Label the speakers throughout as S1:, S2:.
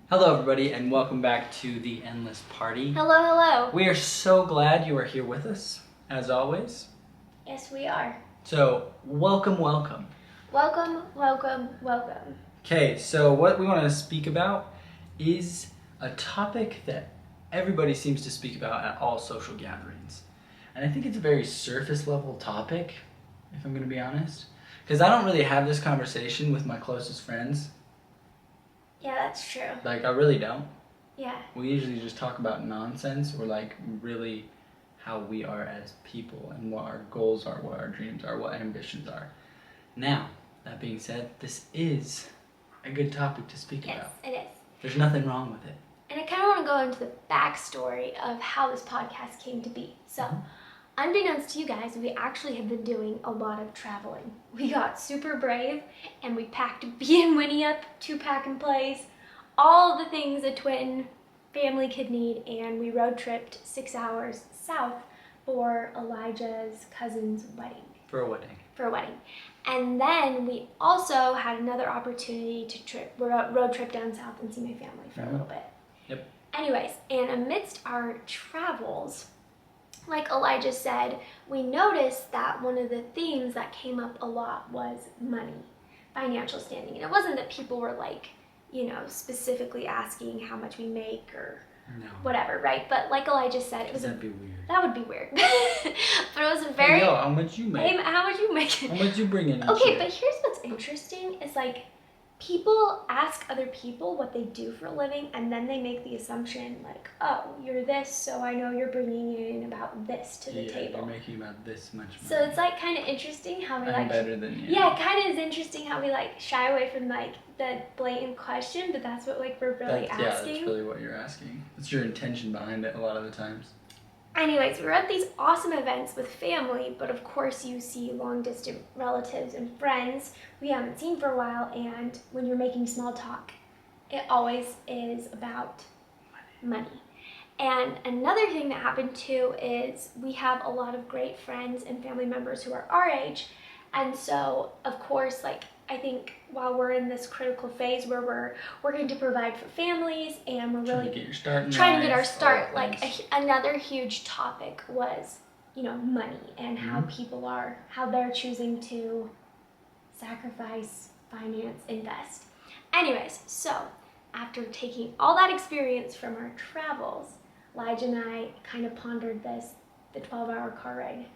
S1: Hello everybody and welcome back to The Endless Party.
S2: Hello, hello.
S1: We are so glad you are here with us, as always.
S2: Yes, we are.
S1: So, welcome, welcome.
S2: Welcome, welcome, welcome.
S1: Okay, so what we want to speak about is a topic that everybody seems to speak about at all social gatherings. And I think it's a very surface level topic, if I'm going to be honest. Because I don't really have this conversation with my closest friends.
S2: Yeah, that's true.
S1: Like, I really don't.
S2: Yeah.
S1: We usually just talk about nonsense or like really how we are as people and what our goals are, what our dreams are, what ambitions are. Now, that being said, this is a good topic to speak about.
S2: Yes, it is.
S1: There's nothing wrong with it.
S2: And I kind of want to go into the backstory of how this podcast came to be. So, unbeknownst to you guys, we actually have been doing a lot of traveling. We got super brave and we packed B and Winnie up, 2-pack in place, all the things a twin family could need, and we road tripped 6 hours south for Elijah's cousin's wedding.
S1: For a wedding.
S2: And then we also had another opportunity to road trip down south and see my family for a little bit.
S1: Yep.
S2: Anyways, and amidst our travels, like Elijah said, we noticed that one of the themes that came up a lot was money, financial standing. And it wasn't that people were like, specifically asking how much we make or whatever, right? But like Elijah said,
S1: That'd be weird.
S2: That would be weird. But it was a very...
S1: Hey, yo, how much you make?
S2: Hey, how much you make?
S1: How much you bring in?
S2: Okay, but here's what's interesting is like people ask other people what they do for a living, and then they make the assumption like, oh, you're this, so I know you're bringing in about this to the table.
S1: You're making about this much money.
S2: So it's like kind of interesting how we
S1: I'm better than you.
S2: Yeah, it kind of is interesting how we like shy away from like the blatant question, but that's what like we're really asking.
S1: Yeah, that's really what you're asking. It's your intention behind it a lot of the times.
S2: Anyways, we're at these awesome events with family, but of course you see long-distance relatives and friends we haven't seen for a while, and when you're making small talk, it always is about money. And another thing that happened too is we have a lot of great friends and family members who are our age, and so of course, like, I think while we're in this critical phase where we're working to provide for families and we're really trying to get our start, like another huge topic was, money and how people are, how they're choosing to sacrifice, finance, invest. Anyways, so after taking all that experience from our travels, Elijah and I kind of pondered the 12-hour car ride,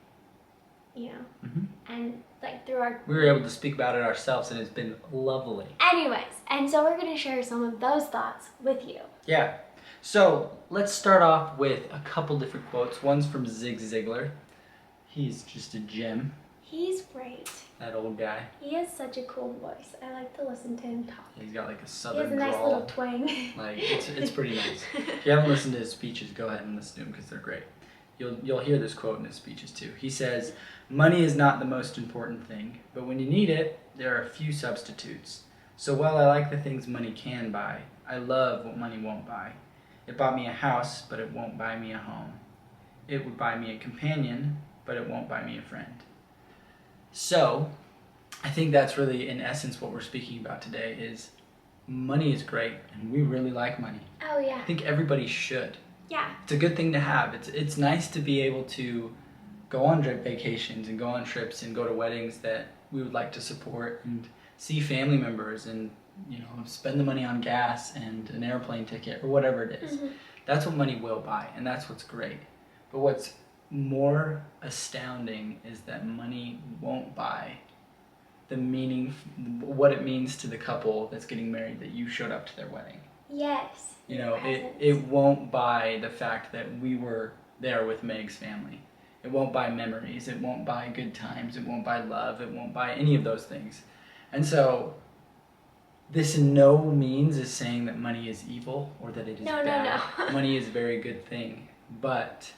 S2: and like we
S1: were able to speak about it ourselves, and it's been lovely.
S2: Anyways, and so we're going to share some of those thoughts with you.
S1: Yeah. So let's start off with a couple different quotes. One's from Zig Ziglar. He's just a gem. He's
S2: great.
S1: That old guy.
S2: He has such a cool voice. I like to listen to him talk.
S1: He's got like a southern drawl.
S2: He has a nice little twang.
S1: Like it's pretty nice. If you haven't listened to his speeches, go ahead and listen to them because they're great. You'll hear this quote in his speeches too. He says, "Money is not the most important thing, but when you need it, there are a few substitutes. So while I like the things money can buy, I love what money won't buy. It bought me a house, but it won't buy me a home. It would buy me a companion, but it won't buy me a friend." So, I think that's really, in essence, what we're speaking about today is money is great, and we really like money.
S2: Oh, yeah.
S1: I think everybody should.
S2: Yeah.
S1: It's a good thing to have. It's nice to be able to go on vacations and go on trips and go to weddings that we would like to support and see family members and, spend the money on gas and an airplane ticket or whatever it is. That's what money will buy, and that's what's great. But what's more astounding is that money won't buy the meaning, what it means to the couple that's getting married that you showed up to their wedding.
S2: Yes.
S1: It won't buy the fact that we were there with Meg's family. It won't buy memories. It won't buy good times. It won't buy love. It won't buy any of those things. And so this in no means is saying that money is evil or that it is bad.
S2: No.
S1: Money is a very good thing, but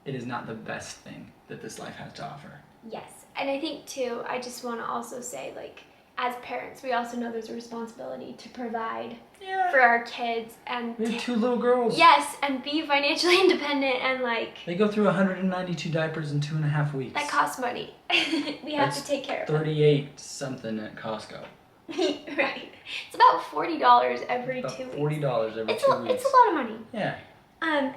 S1: it is not the best thing that this life has to offer.
S2: Yes. And I think too, I just want to also say, like, as parents, we also know there's a responsibility to provide for our kids and
S1: we have 2 little girls.
S2: Yes, and be financially independent and like
S1: they go through 192 diapers in 2.5 weeks.
S2: That costs money. We have to take care of them.
S1: 38 something at Costco.
S2: Right. It's about $40 every
S1: About
S2: 2 weeks.
S1: $40 every
S2: It's
S1: 2
S2: a,
S1: weeks.
S2: it's a lot of money.
S1: Yeah.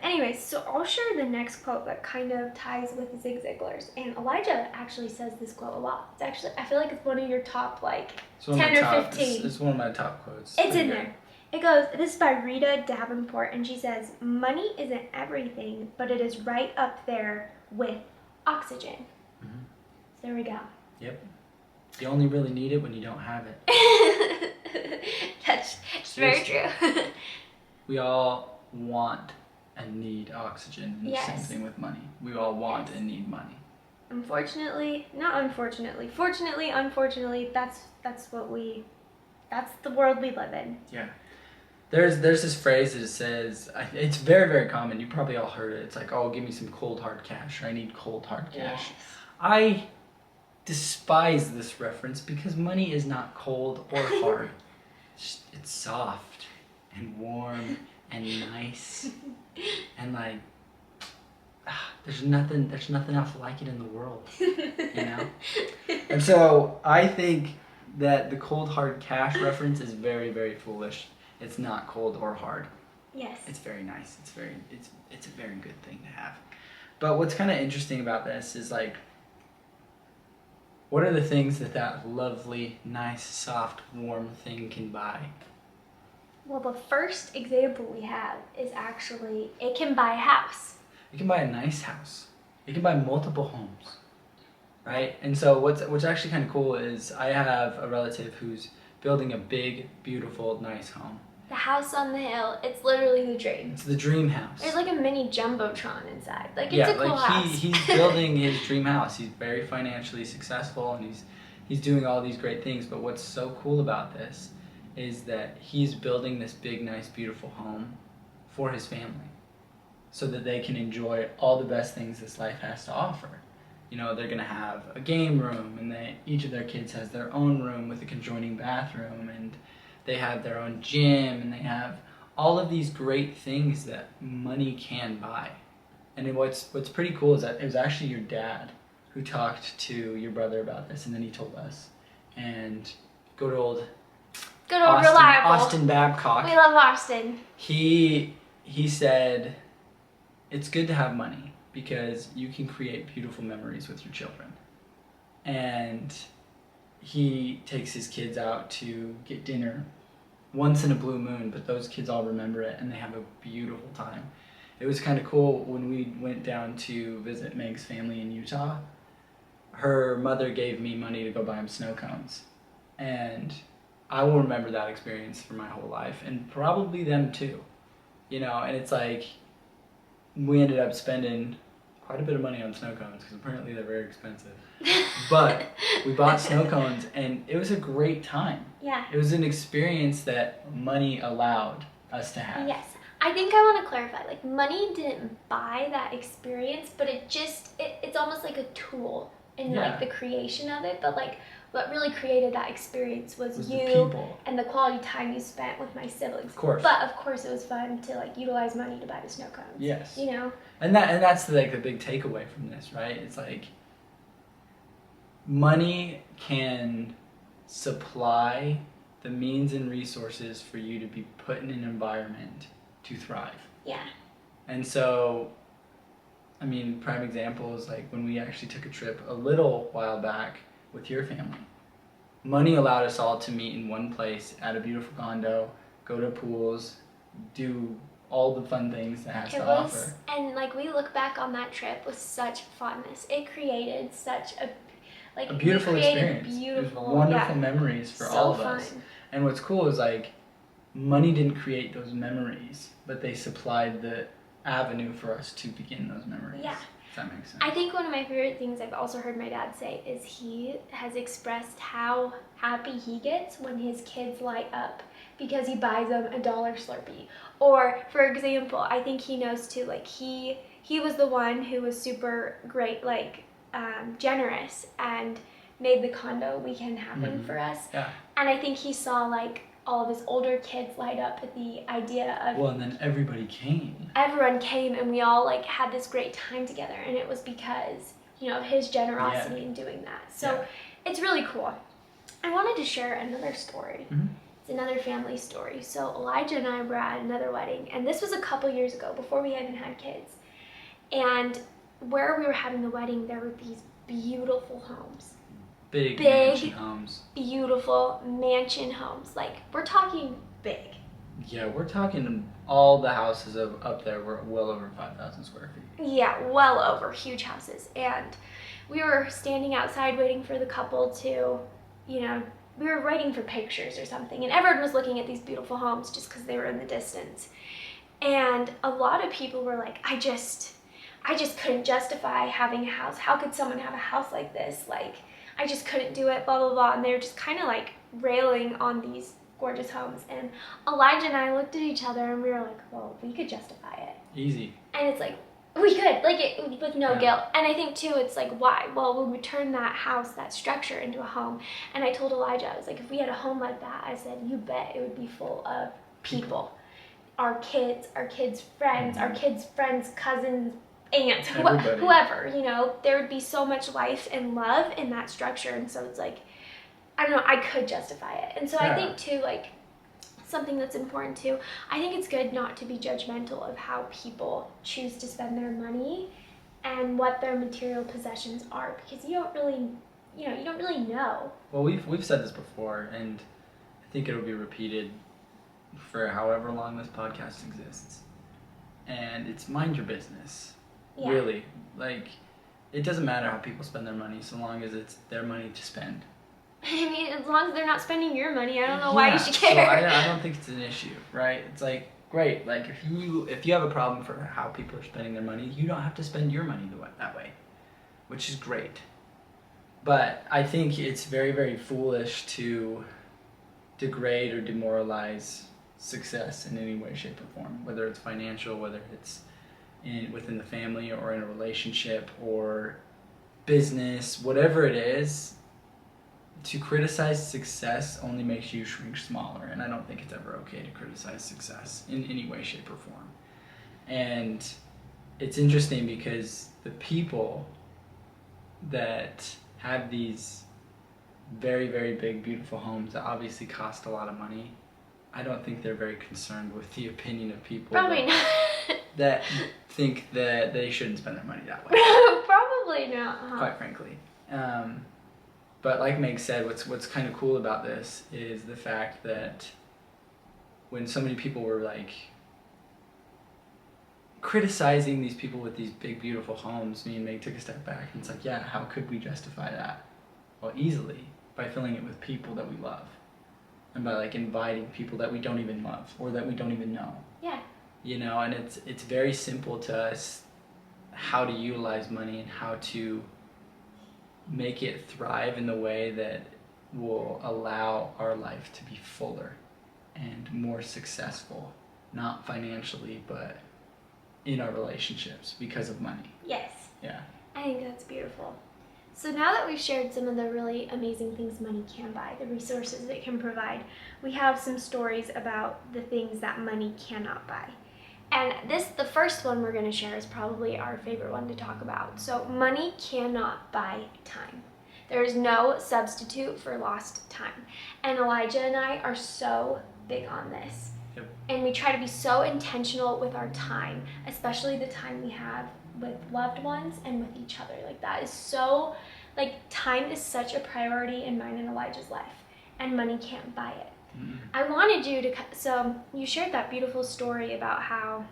S2: Anyways, so I'll share the next quote that kind of ties with Zig Ziglar's. And Elijah actually says this quote a lot. It's actually, I feel like it's one of your top, like,
S1: It's one of
S2: 10
S1: my
S2: or
S1: top,
S2: 15.
S1: It's one of my top quotes.
S2: It's
S1: Pretty
S2: in
S1: good.
S2: there. It goes, this is by Rita Davenport, and she says, money isn't everything, but it is right up there with oxygen.
S1: Mhm.
S2: So there we go.
S1: Yep. You only really need it when you don't have it.
S2: That's very true.
S1: We all want and need oxygen. And the same
S2: Yes.
S1: thing with money. We all want and need money.
S2: Unfortunately, not unfortunately, fortunately, unfortunately, that's the world we live in.
S1: Yeah. There's this phrase that says, it's very, very common. You probably all heard it. It's like, oh, give me some cold hard cash. Or I need cold hard cash.
S2: Yes.
S1: I despise this reference because money is not cold or hard. It's soft and warm and nice. And like, there's nothing else like it in the world, you know? And so I think that the cold hard cash reference is very, very foolish. It's not cold or hard.
S2: Yes.
S1: It's very nice. It's a very good thing to have. But what's kind of interesting about this is like, what are the things that lovely, nice, soft, warm thing can buy?
S2: Well, the first example we have is actually it can buy a house.
S1: It can buy a nice house. It can buy multiple homes, right? And so what's actually kind of cool is I have a relative who's building a big, beautiful, nice home.
S2: The house on the hill, it's literally the dream.
S1: It's the dream house.
S2: There's like a mini jumbotron inside. Like it's
S1: Yeah,
S2: a cool
S1: like
S2: house.
S1: he's building his dream house. He's very financially successful and he's doing all these great things. But what's so cool about this is that he's building this big, nice, beautiful home for his family, so that they can enjoy all the best things this life has to offer. You know, they're gonna have a game room, and each of their kids has their own room with a conjoining bathroom, and they have their own gym, and they have all of these great things that money can buy. And then what's pretty cool is that it was actually your dad who talked to your brother about this, and then he told us. And good old
S2: Reliable.
S1: Austin Babcock.
S2: We love Austin.
S1: He said, it's good to have money because you can create beautiful memories with your children. And he takes his kids out to get dinner once in a blue moon, but those kids all remember it and they have a beautiful time. It was kind of cool when we went down to visit Meg's family in Utah. Her mother gave me money to go buy him snow cones. And I will remember that experience for my whole life, and probably them too. You know, and it's like, we ended up spending quite a bit of money on snow cones because apparently they're very expensive. But we bought snow cones and it was a great time.
S2: Yeah.
S1: It was an experience that money allowed us to have.
S2: Yes. I think I want to clarify, like, money didn't buy that experience, but it's almost like a tool in like the creation of it. But like, what really created that experience was
S1: the
S2: you
S1: people.
S2: and the quality time you spent with my siblings.
S1: Of course.
S2: But of course, it was fun to like utilize money to buy the snow cones.
S1: Yes.
S2: You know.
S1: And that's like the big takeaway from this, right? It's like, money can supply the means and resources for you to be put in an environment to thrive.
S2: Yeah.
S1: And so, I mean, prime example is like when we actually took a trip a little while back with your family. Money allowed us all to meet in one place at a beautiful condo, go to pools, do all the fun things that has to offer.
S2: And like, we look back on that trip with such fondness. It created such a
S1: beautiful experience.
S2: Beautiful,
S1: wonderful memories for
S2: so
S1: all of
S2: fun.
S1: us. And what's cool is like, money didn't create those memories, but they supplied the avenue for us to begin those memories.
S2: Yeah.
S1: If that makes sense.
S2: I think one of my favorite things I've also heard my dad say is he has expressed how happy he gets when his kids light up because he buys them a dollar Slurpee. Or, for example, I think he knows too, like he was the one who was super great, like generous, and made the condo weekend happen for us.
S1: Yeah.
S2: And I think he saw like all of his older kids light up at the idea of,
S1: well, and then everybody came.
S2: Everyone came and we all like had this great time together, and it was because, you know, of his generosity in doing that. So it's really cool. I wanted to share another story.
S1: Mhm.
S2: It's another family story. So Elijah and I were at another wedding, and this was a couple years ago, before we even had kids. And where we were having the wedding, there were these beautiful homes.
S1: Big mansion homes.
S2: Beautiful mansion homes. Like, we're talking big.
S1: Yeah, we're talking all the houses up there were well over 5,000 square feet.
S2: Yeah, well over. Huge houses. And we were standing outside waiting for the couple to, we were waiting for pictures or something. And everyone was looking at these beautiful homes just because they were in the distance. And a lot of people were like, I just couldn't justify having a house. How could someone have a house like this? Like, I just couldn't do it, blah, blah, blah. And they were just kind of like railing on these gorgeous homes. And Elijah and I looked at each other and we were like, well, we could justify it.
S1: Easy.
S2: And it's like, we could, with no guilt. And I think too, it's like, why? Well, we would turn that house, that structure into a home. And I told Elijah, I was like, if we had a home like that, I said, you bet it would be full of people. Our kids' friends, our kids' friends, cousins, aunts, whoever, there would be so much life and love in that structure. And so it's like, I don't know, I could justify it. And so I think too, like, something that's important too, I think it's good not to be judgmental of how people choose to spend their money and what their material possessions are, because you don't really know.
S1: Well, we've said this before, and I think it'll be repeated for however long this podcast exists. And it's mind your business.
S2: Yeah.
S1: Really. Like, it doesn't matter how people spend their money so long as it's their money to spend.
S2: I mean, as long as they're not spending your money, I don't know why you should care.
S1: So I don't think it's an issue, right? It's like, great, like if you have a problem for how people are spending their money, you don't have to spend your money that way, which is great. But I think it's very, very foolish to degrade or demoralize success in any way, shape, or form, whether it's financial, whether it's within the family or in a relationship or business, whatever it is. To criticize success only makes you shrink smaller, and I don't think it's ever okay to criticize success in any way, shape, or form. And it's interesting because the people that have these very, very big, beautiful homes that obviously cost a lot of money, I don't think they're very concerned with the opinion of people
S2: Probably not.
S1: that think that they shouldn't spend their money that way.
S2: Probably not. Huh?
S1: Quite frankly. But like Meg said, what's kind of cool about this is the fact that when so many people were like criticizing these people with these big, beautiful homes, me and Meg took a step back and it's like, yeah, how could we justify that? Well, easily, by filling it with people that we love. And by like inviting people that we don't even love or that we don't even know.
S2: Yeah.
S1: And it's very simple to us how to utilize money and how to make it thrive in the way that will allow our life to be fuller and more successful, not financially, but in our relationships because of money.
S2: Yes.
S1: Yeah.
S2: I think that's beautiful. So now that we've shared some of the really amazing things money can buy, the resources it can provide, we have some stories about the things that money cannot buy. And the first one we're going to share is probably our favorite one to talk about. So money cannot buy time. There is no substitute for lost time. And Elijah and I are so big on this.
S1: Yep.
S2: And we try to be so intentional with our time, especially the time we have with loved ones and with each other. Like, that is so, like, time is such a priority in mine and Elijah's life. And money can't buy it. I wanted you to, so you shared that beautiful story about how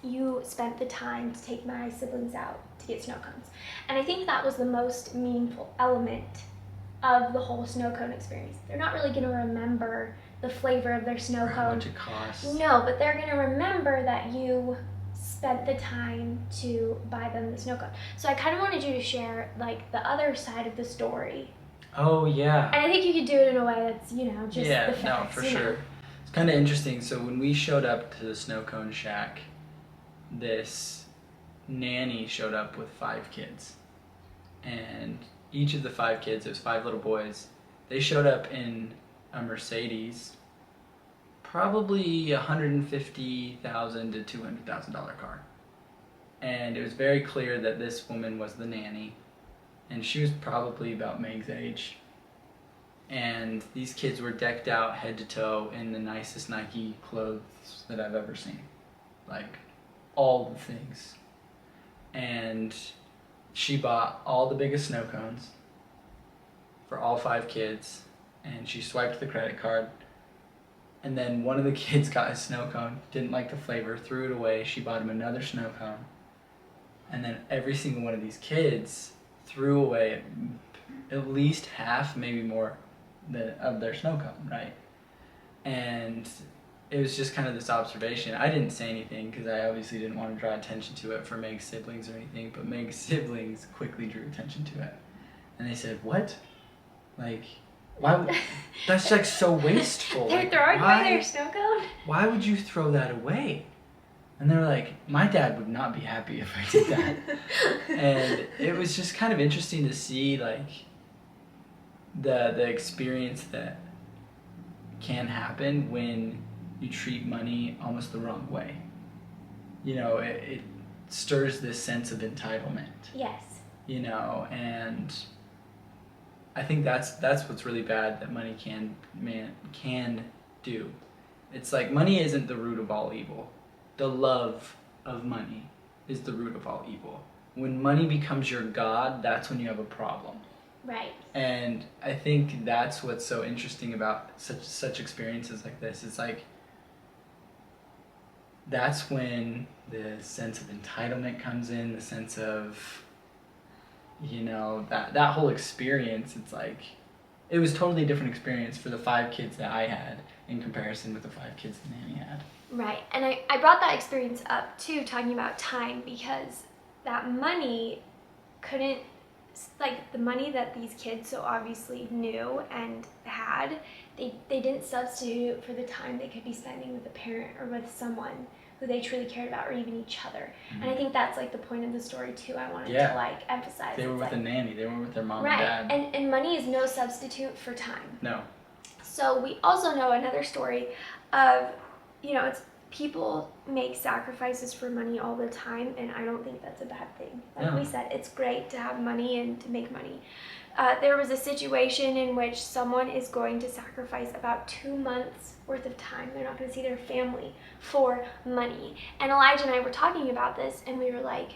S2: you spent the time to take my siblings out to get snow cones. And I think that was the most meaningful element of the whole snow cone experience. They're not really going to remember the flavor of their snow cone.
S1: How much it costs.
S2: No, but they're going to remember that you spent the time to buy them the snow cone. So I kind of wanted you to share, like, the other side of the story.
S1: Oh, yeah.
S2: And I think you could do it in a way that's, just
S1: yeah,
S2: the facts.
S1: no, for sure. It's kind of interesting. So when we showed up to the snow cone shack, this nanny showed up with 5 kids. And each of the 5 kids, it was 5 little boys, they showed up in a Mercedes, probably $150,000 to $200,000 car. And it was very clear that this woman was the nanny. And she was probably about Meg's age. and these kids were decked out head to toe in the nicest Nike clothes that I've ever seen. Like, all the things. And she bought all the biggest snow cones for all 5 kids, and she swiped the credit card, and then one of the kids got a snow cone, didn't like the flavor, threw it away. She bought him another snow cone, and then every single one of these kids threw away at least half, maybe more, of their snow cone, right? And it was just kind of this observation. I didn't say anything because I obviously didn't want to draw attention to it for Meg's siblings or anything, but Meg's siblings quickly drew attention to it. And they said, "What? Like, why? That's like so wasteful.
S2: They're
S1: Like,
S2: throwing
S1: why,
S2: away their snow cone?
S1: why would you throw that away?" And they're like, "My dad would not be happy if I did that." And it was just kind of interesting to see, like, the experience that can happen when you treat money almost the wrong way. You know, it stirs this sense of entitlement.
S2: Yes.
S1: You know, and I think that's what's really bad that money can do. It's like money isn't the root of all evil. The love of money is the root of all evil. When money becomes your god, that's when you have a problem.
S2: Right.
S1: And I think that's what's so interesting about such experiences like this. It's like, that's when the sense of entitlement comes in, the sense of, you know, that whole experience. It's like, it was totally different experience for the 5 kids that I had in comparison with the 5 kids that Nanny had.
S2: Right. And I brought that experience up too, talking about time, because that money couldn't, like, the money that these kids so obviously knew and had, they didn't substitute for the time they could be spending with a parent or with someone who they truly cared about, or even each other. Mm-hmm. And I think that's like the point of the story too. I wanted to like emphasize.
S1: They were with a nanny. They weren't with their mom
S2: and
S1: dad.
S2: And money is no substitute for time.
S1: No.
S2: So we also know another story of, you know, it's people make sacrifices for money all the time, and I don't think that's a bad thing. Like we said, it's great to have money and to make money. There was a situation in which someone is going to sacrifice about 2 months worth of time. They're not going to see their family for money. And Elijah and I were talking about this, and we were like,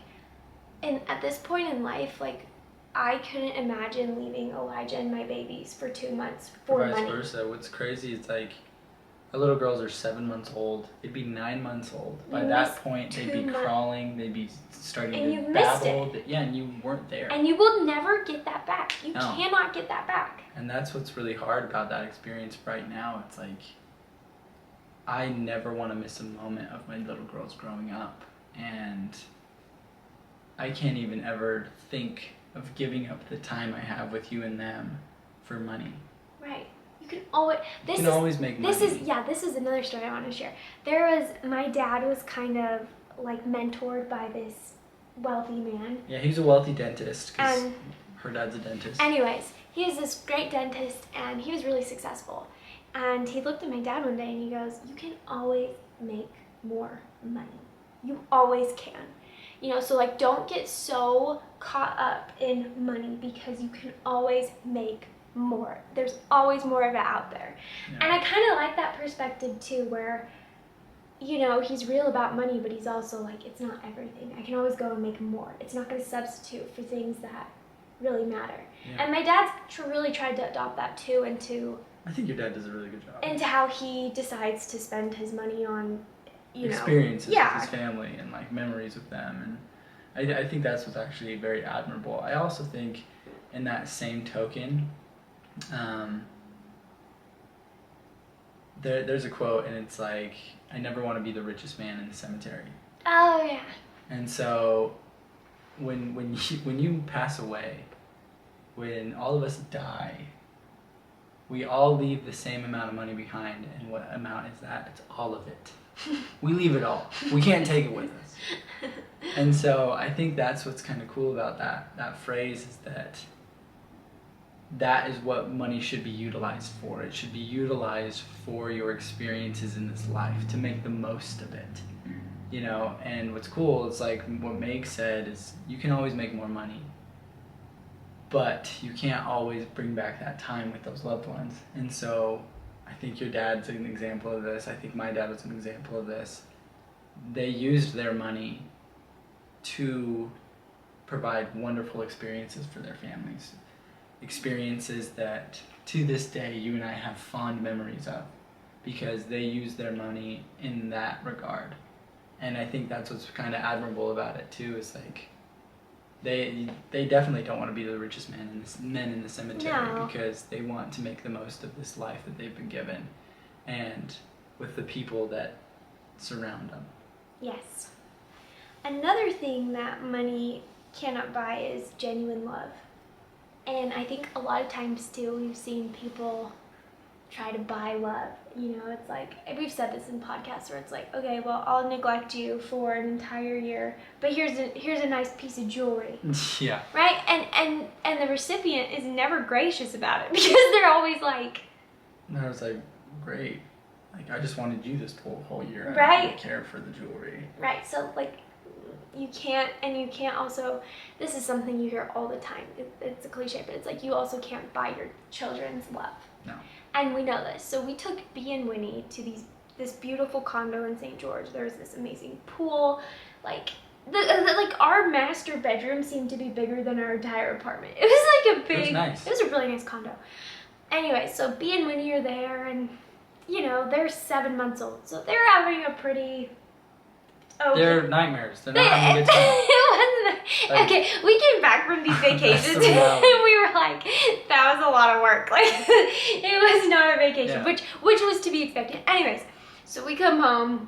S2: and at this point in life, like, I couldn't imagine leaving Elijah and my babies for 2 months for money.
S1: Vice versa. What's crazy is, like, our little girls are 7 months old. They'd be 9 months old. By that point, they'd be crawling. They'd be starting to babble. Yeah, and you weren't there.
S2: And you will never get that back. You cannot get that back.
S1: And that's what's really hard about that experience right now. It's like, I never want to miss a moment of my little girls growing up. And I can't even ever think of giving up the time I have with you and them for money.
S2: Right. You can always make money. This is another story I want to share. My dad was kind of like mentored by this wealthy man.
S1: Yeah, he's a wealthy dentist because her dad's a dentist.
S2: Anyways, he is this great dentist, and he was really successful. And he looked at my dad one day and he goes, "You can always make more money. You always can. You know, so like, don't get so caught up in money, because you can always make more. There's always more of it out there." Yeah. And I kind of like that perspective too, where, you know, he's real about money, but he's also like, it's not everything. I can always go and make more. It's not going to substitute for things that really matter. Yeah. And my dad's really tried to adopt that too into...
S1: I think your dad does a really good job.
S2: Into how he decides to spend his money on,
S1: experiences with his family and like memories with them. And I think that's what's actually very admirable. I also think in that same token, there's a quote, and it's like, "I never want to be the richest man in the cemetery."
S2: Oh yeah.
S1: And so when you pass away, when all of us die, we all leave the same amount of money behind. And what amount is that? It's all of it. We leave it all. We can't take it with us. And so I think that's what's kind of cool about that phrase, is that is what money should be utilized for. It should be utilized for your experiences in this life, to make the most of it. You know, and what's cool is like what Meg said is, you can always make more money. but you can't always bring back that time with those loved ones. And so I think your dad's an example of this. I think my dad was an example of this. They used their money to provide wonderful experiences for their families. Experiences that to this day you and I have fond memories of, because they used their money in that regard. And I think that's what's kind of admirable about it too, is like they definitely don't want to be the richest men in the cemetery,
S2: No.
S1: because they want to make the most of this life that they've been given, and with the people that surround them.
S2: Yes. Another thing that money cannot buy is genuine love. And I think a lot of times too, we've seen people try to buy love. You know, it's like, we've said this in podcasts where it's like, okay, well, I'll neglect you for an entire year, but here's a nice piece of jewelry.
S1: Yeah.
S2: Right? And the recipient is never gracious about it, because they're always like,
S1: And I was like, great. Like, I just wanted you this whole year. I
S2: Right.
S1: don't really care for the jewelry.
S2: right, so like, you can't also, this is something you hear all the time. It's a cliche, but it's like, you also can't buy your children's love.
S1: No.
S2: And we know this. So we took B and Winnie to this beautiful condo in St. George. There's this amazing pool. Like, like our master bedroom seemed to be bigger than our entire apartment. It was like a big,
S1: It was nice.
S2: it was a really nice condo. Anyway, so B and Winnie are there, and you know, they're 7 months old. So they're having a pretty
S1: They're nightmares. They're not having a good time.
S2: It wasn't
S1: Like-
S2: okay, we came back from these vacations
S1: That's the reality.
S2: and we were like, that was a lot of work. Like, it was not a vacation,
S1: Yeah.
S2: which was to be expected. Anyways, so we come home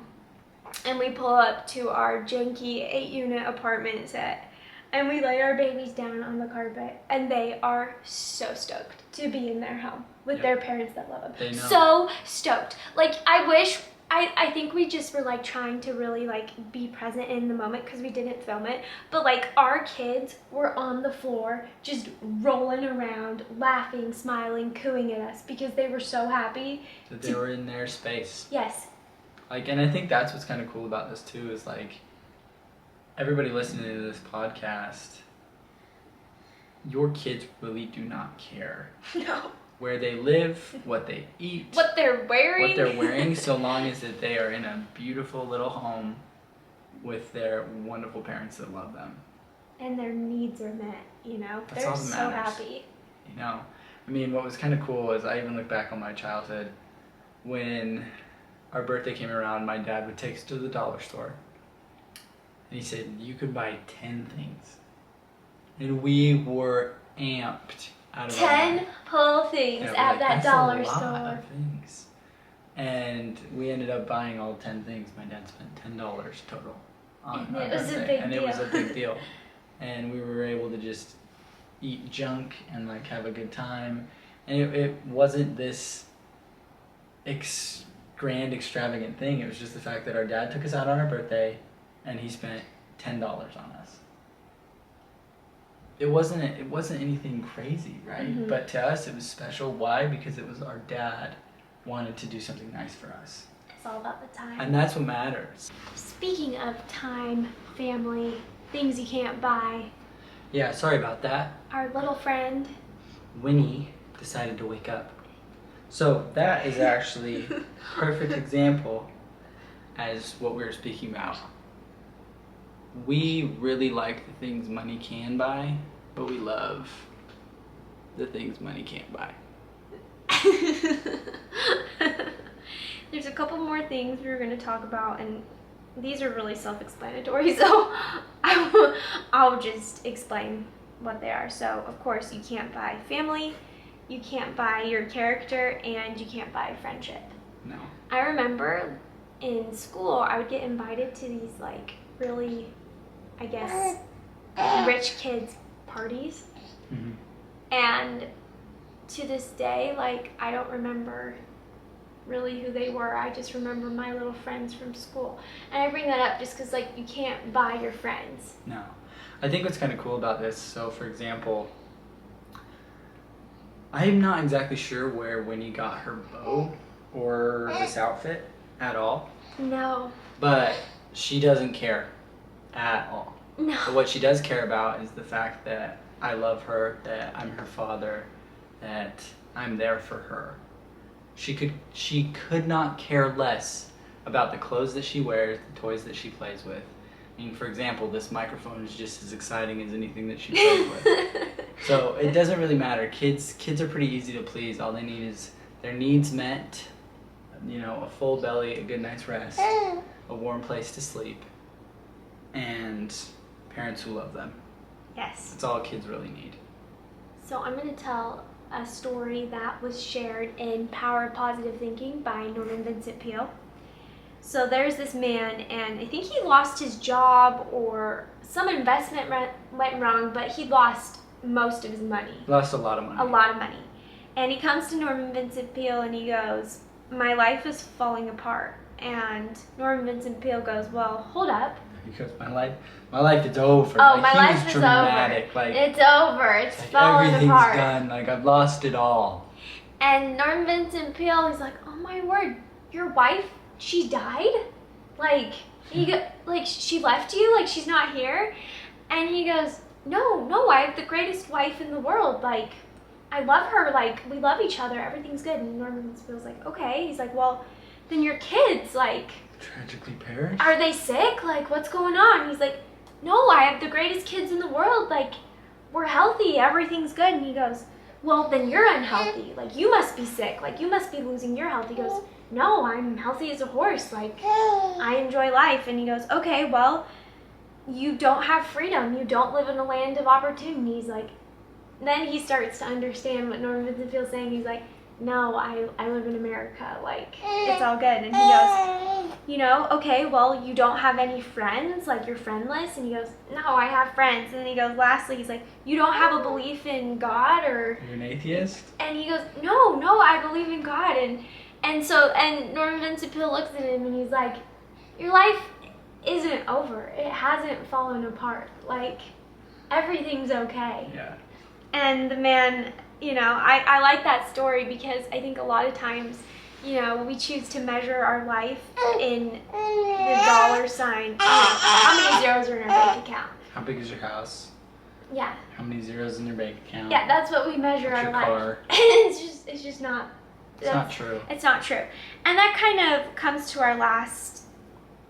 S2: and we pull up to our janky 8-unit apartment set, and we lay our babies down on the carpet, and they are so stoked to be in their home with
S1: Yep.
S2: their parents that love them.
S1: They know.
S2: So stoked. Like, I think we just were like trying to really like be present in the moment because we didn't film it, but like our kids were on the floor just rolling around, laughing, smiling, cooing at us because they were so happy.
S1: That they were in their space.
S2: Yes.
S1: Like, and I think that's what's kind of cool about this too, is like, everybody listening to this podcast, your kids really do not care
S2: No.
S1: where they live, what they eat,
S2: What they're wearing.
S1: so long as that they are in a beautiful little home with their wonderful parents that love them.
S2: And their needs are met, you know?
S1: That's
S2: They're
S1: all that
S2: so
S1: matters.
S2: happy.
S1: You know, I mean, what was kind of cool is I even look back on my childhood. When our birthday came around, my dad would take us to the dollar store, and he said, you could buy 10 things. And we were amped out of our
S2: 10
S1: mind.
S2: whole things
S1: Yeah, we're
S2: at
S1: like,
S2: that
S1: "That's
S2: dollar
S1: a lot
S2: store.
S1: of things." And we ended up buying all 10 things. My dad spent $10 total on
S2: And
S1: our
S2: it was a
S1: birthday,
S2: big
S1: and it was a
S2: deal.
S1: big deal. And we were able to just eat junk and like have a good time. And it wasn't this grand extravagant thing. It was just the fact that our dad took us out on our birthday, and he spent $10 on us. It wasn't anything crazy, right?
S2: Mhm.
S1: But to us, it was special. Why? Because it was our dad wanted to do something nice for us,
S2: It's all about the time.
S1: and that's what matters.
S2: Speaking of time, family, things you can't buy,
S1: Yeah, sorry about that.
S2: our little friend.
S1: Winnie decided to wake up. So that is actually a perfect example as what we were speaking about. We really like the things money can buy, but we love the things money can't buy.
S2: There's a couple more things we were going to talk about, and these are really self-explanatory, so I'll just explain what they are. So, of course, you can't buy family, you can't buy your character, and you can't buy friendship.
S1: No.
S2: I remember in school, I would get invited to these, like, really, I guess, rich kids' parties.
S1: Mm-hmm.
S2: And to this day, like, I don't remember really who they were. I just remember my little friends from school. And I bring that up just because, like, you can't buy your friends.
S1: No. I think what's kind of cool about this, so for example, I'm not exactly sure where Winnie got her bow or this outfit at all,
S2: No.
S1: but she doesn't care at all. But
S2: No.
S1: what she does care about is the fact that I love her, that I'm her father, that I'm there for her. She could not care less about the clothes that she wears, the toys that she plays with. I mean, for example, this microphone is just as exciting as anything that she plays with. So it doesn't really matter. Kids are pretty easy to please. All they need is their needs met, a full belly, a good night's rest, a warm place to sleep, and parents who love them.
S2: Yes.
S1: That's all kids really need.
S2: So I'm going to tell a story that was shared in Power of Positive Thinking by Norman Vincent Peale. So there's this man, and I think he lost his job or some investment went wrong, but he lost most of his money.
S1: Lost a lot of money.
S2: A lot of money. And he comes to Norman Vincent Peale and he goes, "My life is falling apart." And Norman Vincent Peale goes, "Well, hold up."
S1: Because my life is over.
S2: Oh,
S1: like,
S2: my
S1: he
S2: life
S1: was
S2: is
S1: dramatic.
S2: over.
S1: Like,
S2: It's over. It's
S1: like
S2: falling
S1: everything's
S2: apart.
S1: done. Like, I've lost it all.
S2: And Norman Vincent Peale, he's like, "Oh my word, your wife, she died? Like, she left you? Like, she's not here?" And he goes, No, I have the greatest wife in the world. Like, I love her. Like, we love each other. Everything's good." And Norman Vincent Peale's like, "Okay." He's like, "Well, then your kids, like,
S1: Tragically perished?
S2: are they sick? Like, what's going on?" He's like, "No, I have the greatest kids in the world. Like, we're healthy. Everything's good." And he goes, "Well, then you're unhealthy. Like, you must be sick. Like, you must be losing your health." He goes, "No, I'm healthy as a horse. Like, I enjoy life." And he goes, "Okay, well, you don't have freedom. You don't live in a land of opportunities." Like, then he starts to understand what Norman Vincent Peale's saying. He's like, "No, I live in America. Like, it's all good." And he goes, "Okay, well, you don't have any friends? Like, you're friendless?" And he goes, "No, I have friends." And then he goes, lastly, he's like, "You don't have a belief in God or..."
S1: You're an atheist?
S2: And he goes, No, I believe in God." And Norman Vincent Peale looks at him and he's like, "Your life isn't over. It hasn't fallen apart. Like, everything's okay."
S1: Yeah.
S2: And the man, I like that story because I think a lot of times, we choose to measure our life in the dollar sign. How many zeros are in our bank account?
S1: How big is your house?
S2: Yeah.
S1: How many zeros in your bank account?
S2: Yeah, that's what we measure
S1: What's
S2: our
S1: your
S2: life.
S1: car?
S2: It's just not.
S1: It's not true.
S2: It's not true. And that kind of comes to our last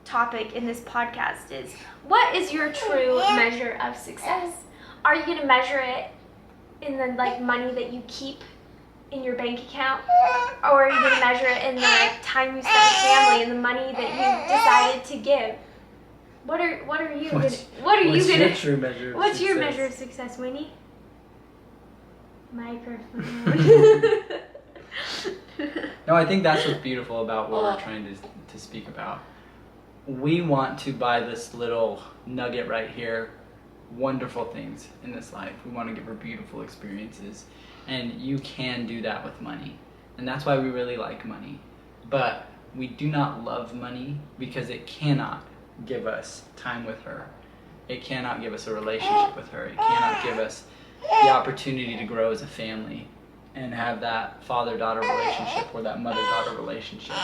S2: topic in this podcast is, what is your true measure of success? Are you going to measure it in the money that you keep in your bank account, or are you going to measure it in the time you spend with family and the money that you decided to give? What are you
S1: What's your true measure of
S2: What's
S1: success?
S2: your measure of success, Winnie? Microphone.
S1: No, I think that's what's beautiful about what we're trying to speak about. We want to buy this little nugget right here, wonderful things in this life. We want to give her beautiful experiences. And you can do that with money. And that's why we really like money. But we do not love money because it cannot give us time with her. It cannot give us a relationship with her. It cannot give us the opportunity to grow as a family and have that father-daughter relationship or that mother-daughter relationship.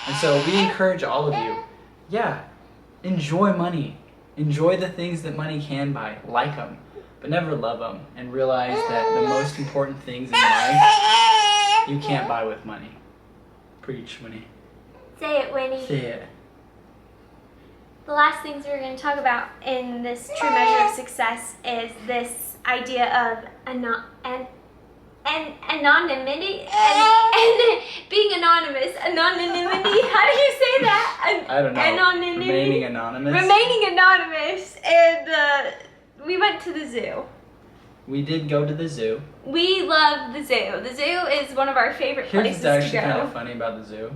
S1: And so we encourage all of you, enjoy money. Enjoy the things that money can buy. Like them, but never love them. And realize that the most important things in life you can't buy with money. Preach, Winnie.
S2: Say it, Winnie.
S1: Say it.
S2: The last things we're going to talk about in this true measure of success is this idea of anonymity and being anonymous. Anonymity. How do you say that?
S1: I don't know.
S2: Anonymity.
S1: Remaining anonymous.
S2: Remaining anonymous. And we went to the zoo.
S1: We did go to the zoo.
S2: We love the zoo. The zoo is one of our favorite
S1: Here's
S2: places
S1: what's
S2: to
S1: actually kind
S2: go.
S1: of funny about the zoo.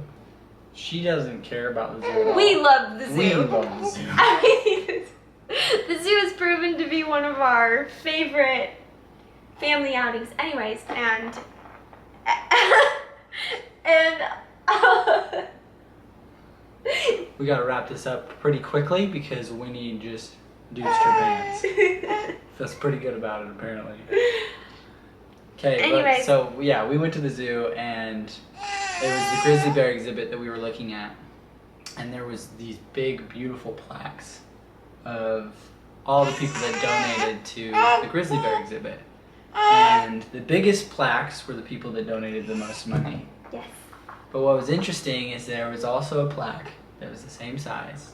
S1: She doesn't care about the zoo at all.
S2: We love the zoo.
S1: We love the zoo.
S2: I mean, the zoo has proven to be one of our favorite family outings. Anyways, and
S1: we gotta wrap this up pretty quickly because Winnie just deuced her pants. Feels pretty good about it, apparently. Okay,
S2: Anyways.
S1: so we went to the zoo and it was the grizzly bear exhibit that we were looking at, and there was these big, beautiful plaques of all the people that donated to the grizzly bear exhibit. And the biggest plaques were the people that donated the most money.
S2: Yes.
S1: But what was interesting is there was also a plaque that was the same size,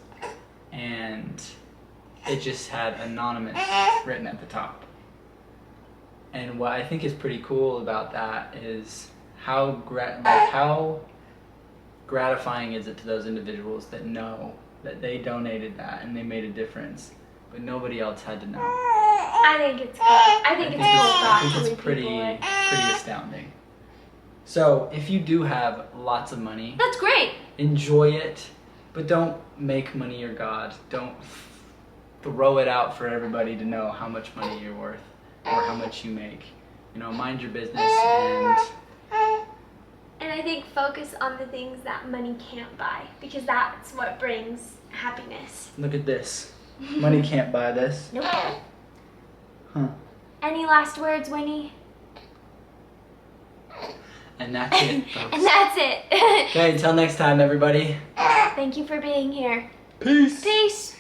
S1: and it just had anonymous written at the top. And what I think is pretty cool about that is how gratifying is it to those individuals that know that they donated that and they made a difference, but nobody else had to know.
S2: I think it's cool. I think it's cool
S1: I think
S2: actually
S1: it's pretty
S2: people
S1: astounding. So if you do have lots of money,
S2: That's great.
S1: enjoy it, but don't make money your god. Don't throw it out for everybody to know how much money you're worth or how much you make. You know, mind your business
S2: And I think focus on the things that money can't buy, because that's what brings happiness.
S1: look at this. Money can't buy this.
S2: Nope.
S1: Huh.
S2: Any last words, Winnie?
S1: And that's it, folks.
S2: And that's it.
S1: Okay, until next time, everybody.
S2: Thank you for being here.
S1: Peace.
S2: Peace.